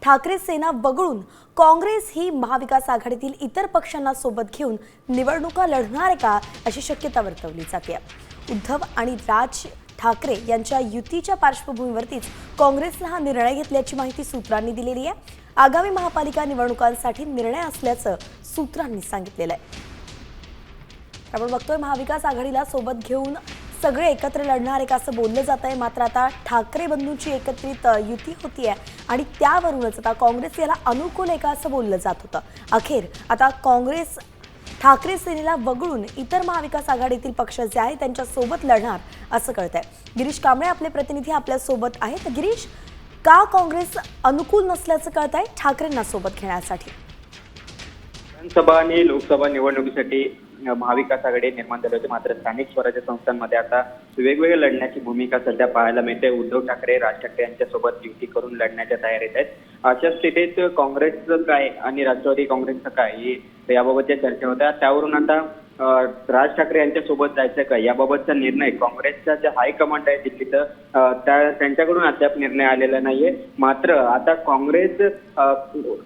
ठाकरे सेना वगळून काँग्रेस ही महाविकास आघाडीतील इतर पक्षांना सोबत घेऊन निवडणुका लढणार आहे का, अशी शक्यता वर्तवली जाते। उद्धव आणि राज ठाकरे यांच्या युतीच्या पार्श्वभूमीवरतीच काँग्रेसने हा निर्णय घेतल्याची माहिती सूत्रांनी दिलेली आहे। आगामी महापालिका निवडणुकांसाठी निर्णय असल्याचं सूत्रांनी सांगितलेलं आहे। आपण बघतोय महाविकास आघाडीला सोबत घेऊन सगळे एकत्र लढणार आहे का असं बोललं जात आहे। मात्र आता ठाकरे बंधूंची एकत्रित युती होतीये आणि त्यावरूनच आता काँग्रेस याला अनुकूल आहे का असं बोललं जात होतं। अखेर आता काँग्रेस ठाकरे सेनेला वगळून इतर महाविकास आघाडीतील पक्ष जे आहेत त्यांच्या सोबत लढणार असं कळतंय। गिरीश कांबळे आपले प्रतिनिधी आपल्या सोबत आहेत। गिरीश, का काँग्रेस अनुकूल नसल्याचं कळतंय ठाकरेंना सोबत घेण्यासाठी? विधानसभा आणि लोकसभा निवडणुकीसाठी महाविकास आघाडी निर्माण झाली होती, मात्र स्थानिक स्वराज्य संस्थांमध्ये आता वेगवेगळ्या लढण्याची भूमिका सध्या पाहायला मिळते। उद्धव ठाकरे राज ठाकरे यांच्यासोबत युती करून लढण्याच्या तयारीत आहेत। अशा स्थितीत काँग्रेसचं काय आणि राष्ट्रवादी काँग्रेसचं काय याबाबतच्या चर्चा होत्या। त्यावरून आता राज ठाकरे यांच्यासोबत जायचं का याबाबतचा निर्णय काँग्रेसच्या जे हायकमांड आहे दिल्लीत त्यांच्याकडून अद्याप निर्णय आलेला नाहीये। मात्र आता काँग्रेस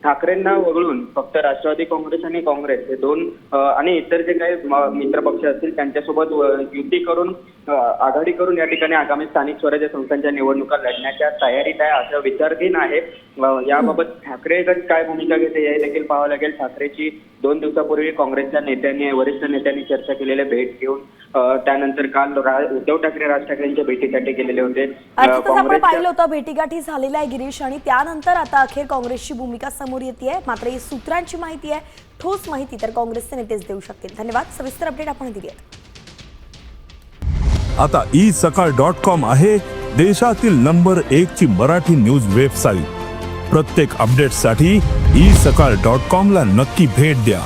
ठाकरेंना वगळून फक्त राष्ट्रवादी काँग्रेस आणि काँग्रेस हे दोन आणि इतर जे काही मित्र पक्ष असतील त्यांच्यासोबत युती करून आघाडी करून या ठिकाणी आगामी स्थानिक स्वराज्य संस्थांच्या निवडणुका लढण्याच्या तयारीत आहे असं विचारधीन आहे। याबाबत ठाकरे गट काय भूमिका घेते हे देखील पाहावं लागेल। ठाकरेची 2 दिवसापूर्वी काँग्रेसच्या नेत्यांनी वरिष्ठ नेत्यांनी चर्चा केलेल्या भेट घेऊन त्यानंतर काल उद्धव ठाकरे राज ठाकरेंच्या भेटीसाठी गेलेले होते। आपण पाहिलं होतं भेटीगाठी झालेल्या आहे गिरीश, आणि त्यानंतर आता अखेर काँग्रेसची भूमिका समोर येते। मात्र ही सूत्रांची माहिती आहे, ठोस माहिती तर काँग्रेसचे नेतेच देऊ शकतील। धन्यवाद, सविस्तर अपडेट आपण दिली आहे। आता isakal.com आहे देशातील नंबर 1 ची मराठी न्यूज वेबसाईट। प्रत्येक अपडेटसाठी isakal.com ला नक्की भेट द्या।